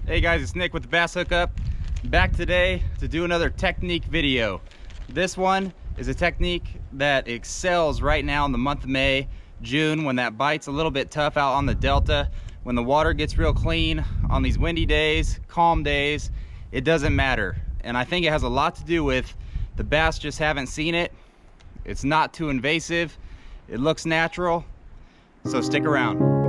Hey guys, it's Nick with the Bass Hookup. Back today to do another technique video. This one is a technique that excels right now in the month of May, June, when that bite's a little bit tough out on the Delta, when the water gets real clean on these windy days, calm days, it doesn't matter. And I think it has a lot to do with the bass just haven't seen it. It's not too invasive. It looks natural. So stick around.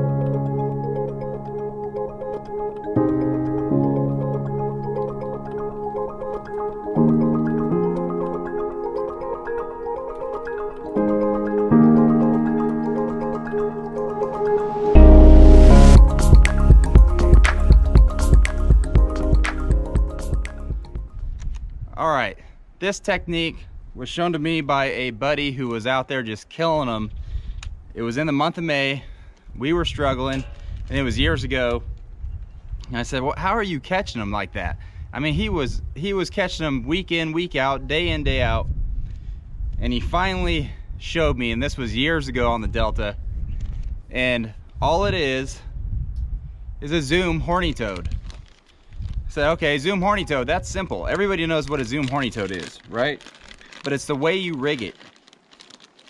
All right, this technique was shown to me by a buddy who was out there just killing them. It was in the month of May. We were struggling, and it was years ago. And I said, well, how are you catching them like that? I mean, he was catching them week in, week out, day in, day out. And he finally showed me, and this was years ago on the Delta. And all it is a Zoom horny toad. I said, okay, Zoom horny toad, that's simple. Everybody knows what a Zoom horny toad is, right? But it's the way you rig it.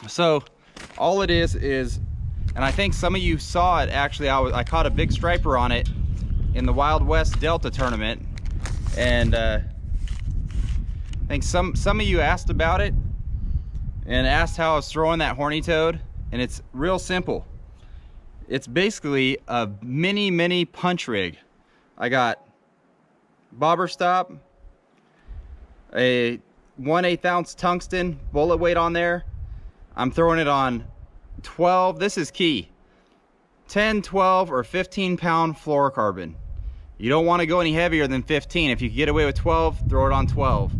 So all it is, and I think some of you saw it actually, I caught a big striper on it in the Wild West Delta tournament. And I think some of you asked about it and asked how I was throwing that horny toad. And it's real simple. It's basically a mini punch rig. I got bobber stop, a 1/8 ounce tungsten bullet weight on there. I'm throwing it on 12, this is key, 10, 12, or 15 pound fluorocarbon. You don't want to go any heavier than 15. If you can get away with 12, throw it on 12.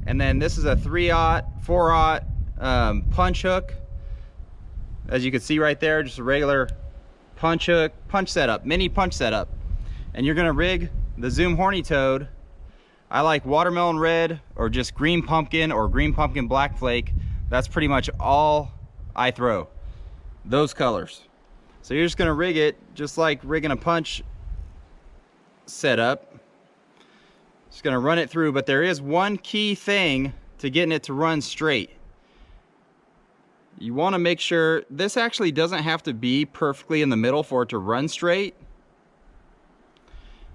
And then this is a 3/0, 4/0 punch hook. As you can see right there, just a regular punch hook, punch setup, mini punch setup. And you're gonna rig the Zoom horny toad. I like watermelon red or just green pumpkin or green pumpkin black flake. That's pretty much all I throw, those colors. So you're just gonna rig it just like rigging a punch setup. Just gonna run it through, but there is one key thing to getting it to run straight. You wanna make sure, this actually doesn't have to be perfectly in the middle for it to run straight.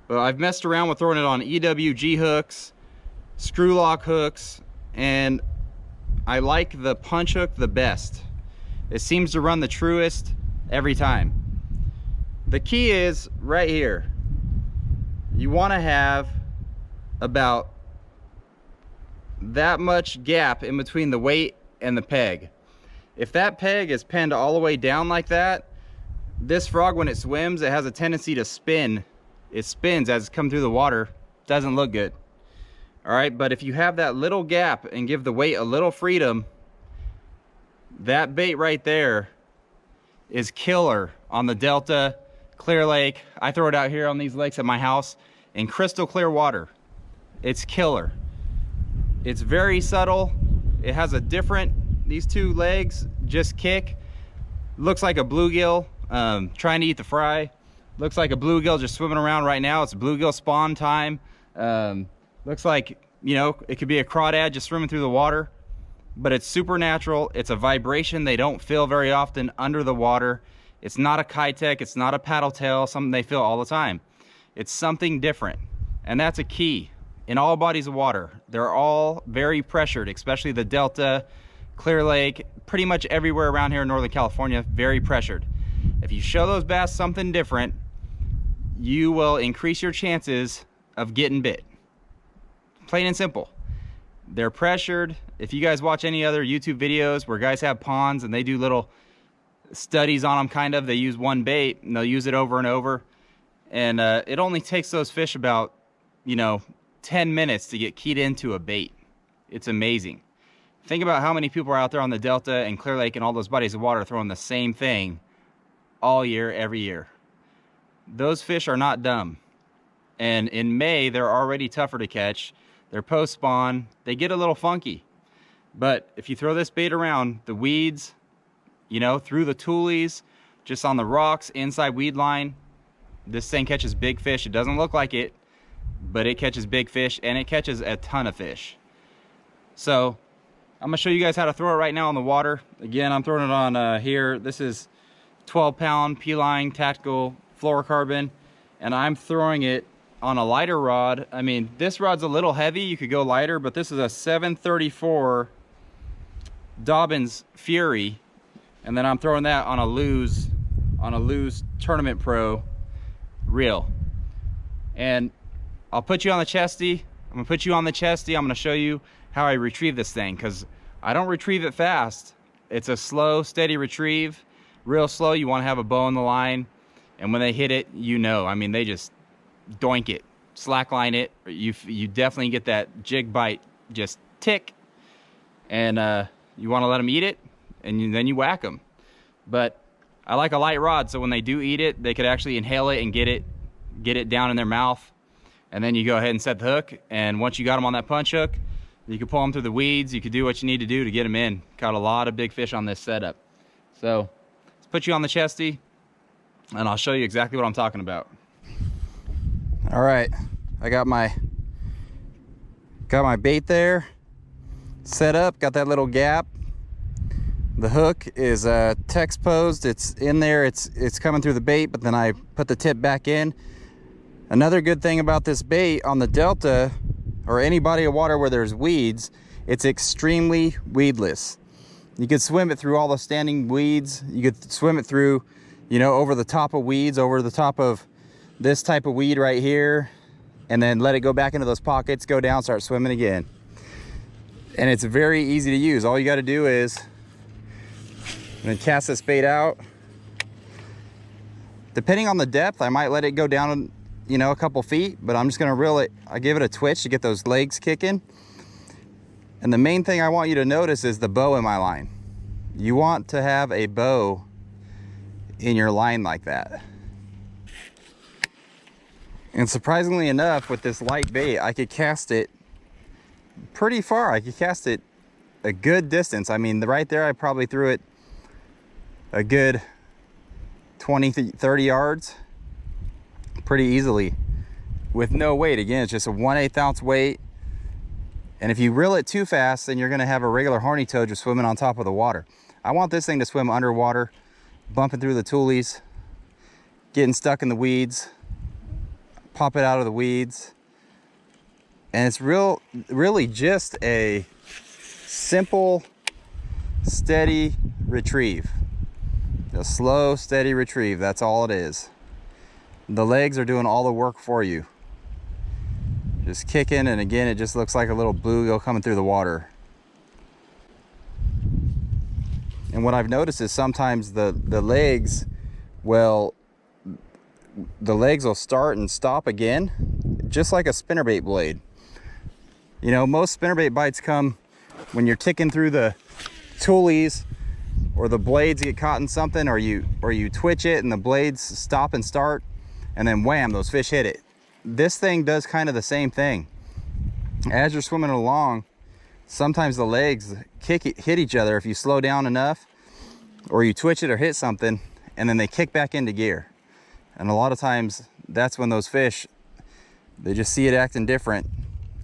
But I've messed around with throwing it on EWG hooks, screw lock hooks, and I like the punch hook the best. It seems to run the truest every time. The key is right here. You want to have about that much gap in between the weight and the peg. If that peg is pinned all the way down like that, this frog, when it swims, it has a tendency to spin. It spins as it's come through the water. Doesn't look good. All right, but if you have that little gap and give the weight a little freedom, that bait right there is killer on the Delta, Clear Lake. I throw it out here on these lakes at my house in crystal clear water. It's killer. It's very subtle. It has a different, these two legs just kick. Looks like a bluegill trying to eat the fry. Looks like a bluegill just swimming around right now. It's bluegill spawn time. Looks like, you know, it could be a crawdad just swimming through the water, but it's super natural. It's a vibration they don't feel very often under the water. It's not a Kitech, it's not a paddle tail, something they feel all the time. It's something different, and that's a key. In all bodies of water, they're all very pressured, especially the Delta, Clear Lake, pretty much everywhere around here in Northern California, very pressured. If you show those bass something different, you will increase your chances of getting bit. Plain and simple. They're pressured. If you guys watch any other YouTube videos where guys have ponds and they do little studies on them, kind of, they use one bait and they'll use it over and over. And it only takes those fish about, 10 minutes to get keyed into a bait. It's amazing. Think about how many people are out there on the Delta and Clear Lake and all those bodies of water throwing the same thing all year, every year. Those fish are not dumb. And in May, they're already tougher to catch. They're post-spawn. They get a little funky. But if you throw this bait around the weeds, through the tulies, just on the rocks, inside weed line, This thing catches big fish. It doesn't look like it, but it catches big fish, and it catches a ton of fish. So I'm gonna show you guys how to throw it right now on the water. Again, I'm throwing it on here. This is 12-pound P-line tactical fluorocarbon, and I'm throwing it on a lighter rod. I mean, this rod's a little heavy. You could go lighter, but this is a 734 Dobbins Fury, and then I'm throwing that on a Lew's Tournament Pro reel. And I'll put you on the chesty. I'm gonna put you on the chesty. I'm gonna show you how I retrieve this thing, because I don't retrieve it fast. It's a slow, steady retrieve. Real slow. You want to have a bow on the line, and when they hit it, you know, I mean, they just doink it, slackline it. You definitely get that jig bite, just tick, and you want to let them eat it, and then you whack them. But I like a light rod, so when they do eat it, they could actually inhale it and get it down in their mouth. And then you go ahead and set the hook, and once you got them on that punch hook, you can pull them through the weeds. You can do what you need to do to get them in. Caught a lot of big fish on this setup. So let's put you on the chesty, and I'll show you exactly what I'm talking about. All right, I got my bait there set up, got that little gap. The hook is text posed. It's in there, it's coming through the bait, but then I put the tip back in. Another good thing about this bait on the Delta or any body of water where there's weeds, it's extremely weedless. You could swim it through all the standing weeds. You could swim it through, you know, over the top of weeds, over the top of this type of weed right here, and then let it go back into those pockets, go down, start swimming again. And it's very easy to use. All you got to do is, I'm gonna cast this bait out. Depending on the depth, I might let it go down, you know, a couple feet, but I'm just gonna reel it. I give it a twitch to get those legs kicking. And the main thing I want you to notice is the bow in my line. You want to have a bow in your line like that. And surprisingly enough, with this light bait, I could cast it pretty far. I could cast it a good distance. I mean, right there, I probably threw it a good 20, 30 yards pretty easily with no weight. Again, it's just a 1/8 ounce weight. And if you reel it too fast, then you're gonna have a regular horny toad just swimming on top of the water. I want this thing to swim underwater, bumping through the toolies, getting stuck in the weeds, pop it out of the weeds. And it's really just a simple, steady retrieve. A slow, steady retrieve, that's all it is. The legs are doing all the work for you. Just kicking, and again, it just looks like a little bluegill coming through the water. And what I've noticed is sometimes the legs will start and stop again, just like a spinnerbait blade. You know, most spinnerbait bites come when you're ticking through the toolies, or the blades get caught in something, or you twitch it and the blades stop and start, and then wham, those fish hit it. This thing does kind of the same thing. As you're swimming along, sometimes the legs hit each other if you slow down enough, or you twitch it or hit something, and then they kick back into gear. And a lot of times that's when those fish, they just see it acting different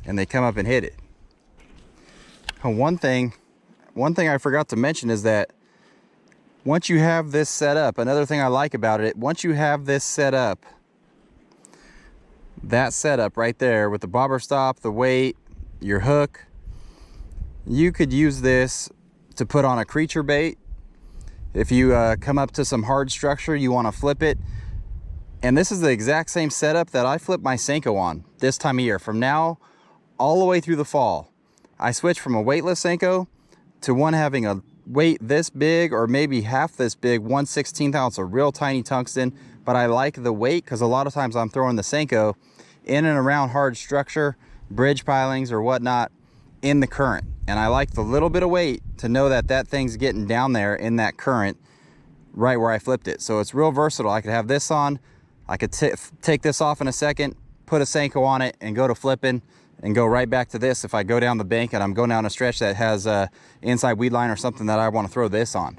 and they come up and hit it. One thing I forgot to mention is that once you have this set up, another thing I like about it, once you have this set up, that setup right there with the bobber stop, the weight, your hook, you could use this to put on a creature bait. If you come up to some hard structure, you want to flip it. And this is the exact same setup that I flip my Senko on this time of year. From now all the way through the fall, I switch from a weightless Senko to one having a weight this big, or maybe half this big, 1/16 ounce, a real tiny tungsten. But I like the weight because a lot of times I'm throwing the Senko in and around hard structure, bridge pilings or whatnot in the current. And I like the little bit of weight to know that that thing's getting down there in that current right where I flipped it. So it's real versatile. I could have this on, I could take this off in a second, put a Senko on it and go to flipping, and go right back to this if I go down the bank and I'm going down a stretch that has a inside weed line or something that I want to throw this on.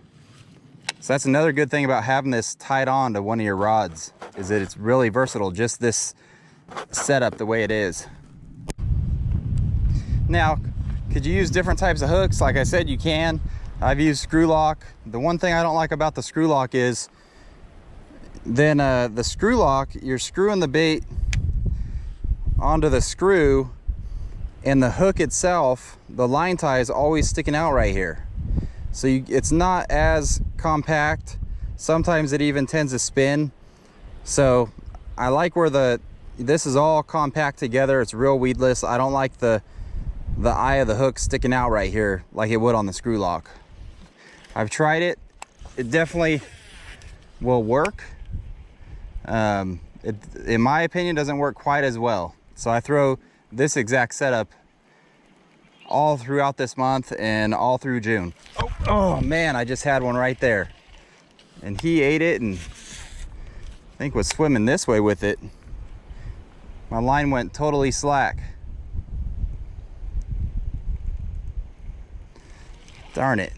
So that's another good thing about having this tied on to one of your rods, is that it's really versatile, just this setup the way it is. Now, could you use different types of hooks? Like I said, you can. I've used screw lock. The one thing I don't like about the screw lock is then the screw lock, you're screwing the bait onto the screw, and the hook itself, the line tie is always sticking out right here. So it's not as compact. Sometimes it even tends to spin. So I like where this is all compact together. It's real weedless. I don't like the eye of the hook sticking out right here like it would on the screw lock. I've tried it. It definitely will work. It, in my opinion, doesn't work quite as well. So I throw this exact setup all throughout this month and all through June. Oh man, I just had one right there. And he ate it and I think was swimming this way with it. My line went totally slack. Darn it.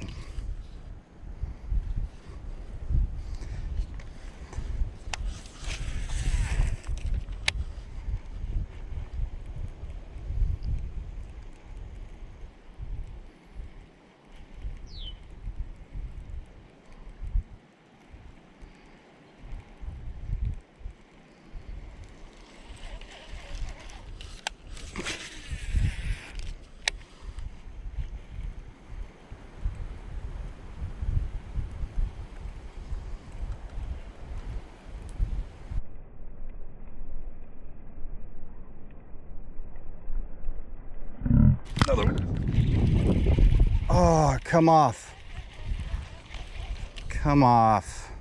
Another one. Oh, come off. Come off.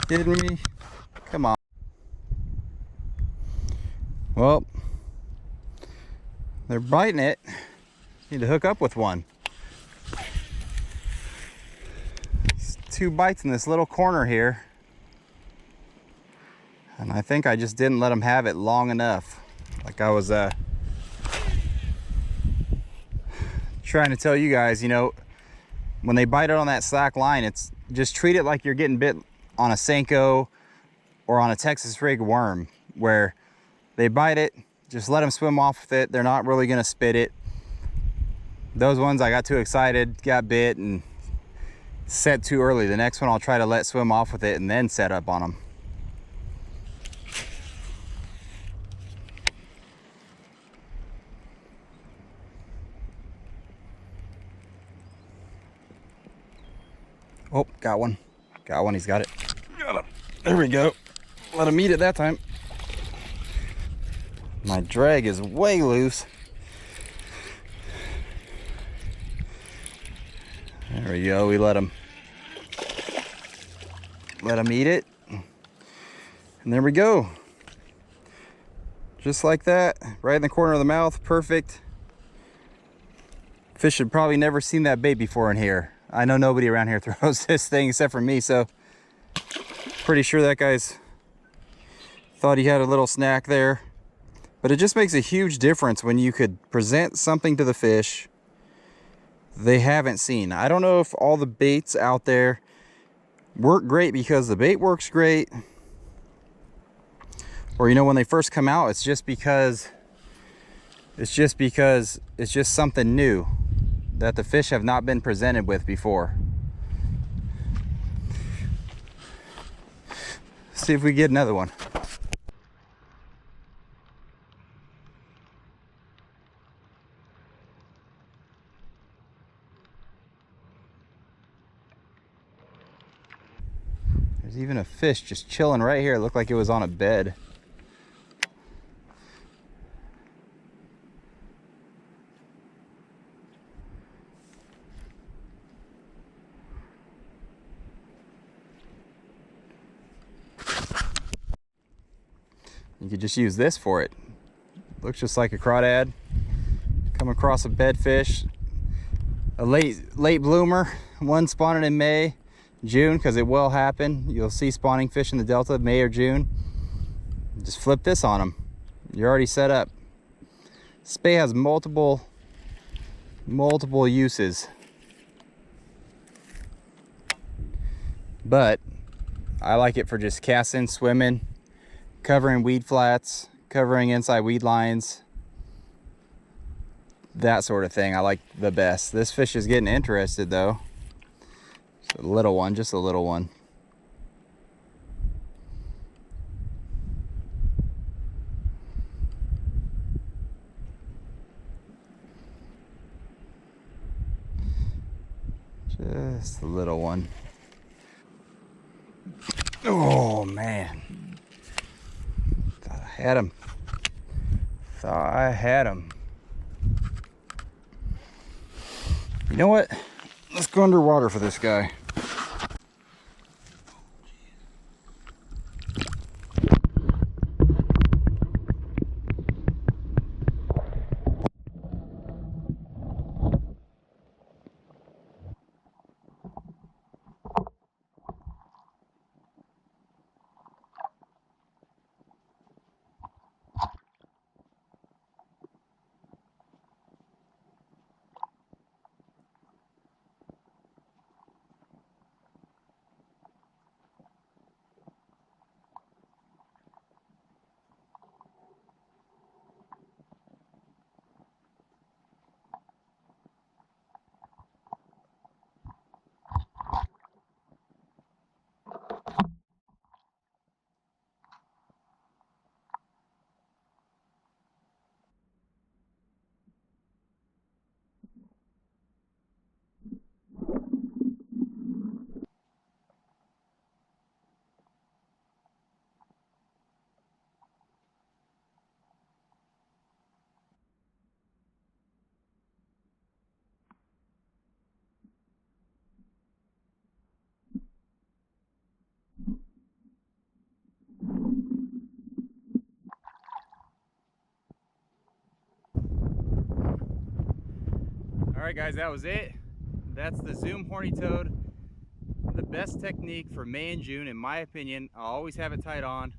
Kidding me? Come on. Well, they're biting it. Need to hook up with one. It's 2 bites in this little corner here. And I think I just didn't let them have it long enough. Like I was trying to tell you guys, you know, when they bite it on that slack line, it's just treat it like you're getting bit on a Senko or on a Texas rig worm, where they bite it, just let them swim off with it. They're not really gonna spit it. Those ones I got too excited, got bit and set too early. The next one I'll try to let swim off with it and then set up on them. Oh, got one. Got one, he's got it. Got him. There we go. Let him eat it that time. My drag is way loose. There we go, we let him eat it. And there we go. Just like that, right in the corner of the mouth, perfect. Fish had probably never seen that bait before in here. I know nobody around here throws this thing except for me, so pretty sure that guy's thought he had a little snack there. But it just makes a huge difference when you could present something to the fish they haven't seen. I don't know if all the baits out there work great because the bait works great, or you know, when they first come out, it's just because it's just something new that the fish have not been presented with before. See if we get another one. There's even a fish just chilling right here. It looked like it was on a bed. You could just use this for it. Looks just like a crawdad. Come across a bedfish, a late bloomer, one spawning in May, June, because it will happen. You'll see spawning fish in the Delta May or June. Just flip this on them. You're already set up. This bait has multiple uses. but I like it for just casting, swimming, covering weed flats, covering inside weed lines, that sort of thing I like the best. This fish is getting interested though. It's a little one, just a little one. Just a little one. Oh man. Thought I had him. Thought I had him. You know what? Let's go underwater for this guy. Alright guys, that was it. That's the Zoom Horny Toad. The best technique for May and June, in my opinion. I'll always have it tied on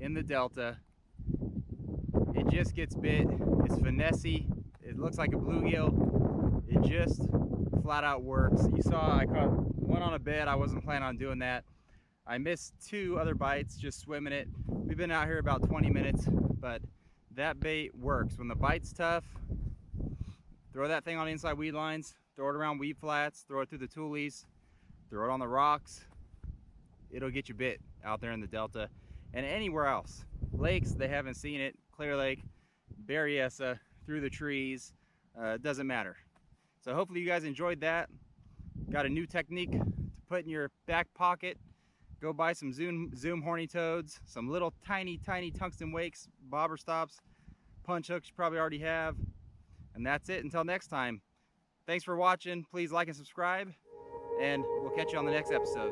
in the Delta. It just gets bit. It's finessey. It looks like a bluegill. It just flat out works. You saw I caught one on a bed. I wasn't planning on doing that. I missed 2 other bites just swimming it. We've been out here about 20 minutes, but that bait works. When the bite's tough, throw that thing on inside weed lines, throw it around weed flats, throw it through the toolies, throw it on the rocks. It'll get you bit out there in the Delta and anywhere else. Lakes, they haven't seen it. Clear Lake, Berryessa, through the trees, doesn't matter. So hopefully you guys enjoyed that. Got a new technique to put in your back pocket. Go buy some Zoom Horny Toads, some little tiny tungsten wakes, bobber stops, punch hooks you probably already have. And that's it until next time. Thanks for watching. Please like and subscribe, and we'll catch you on the next episode.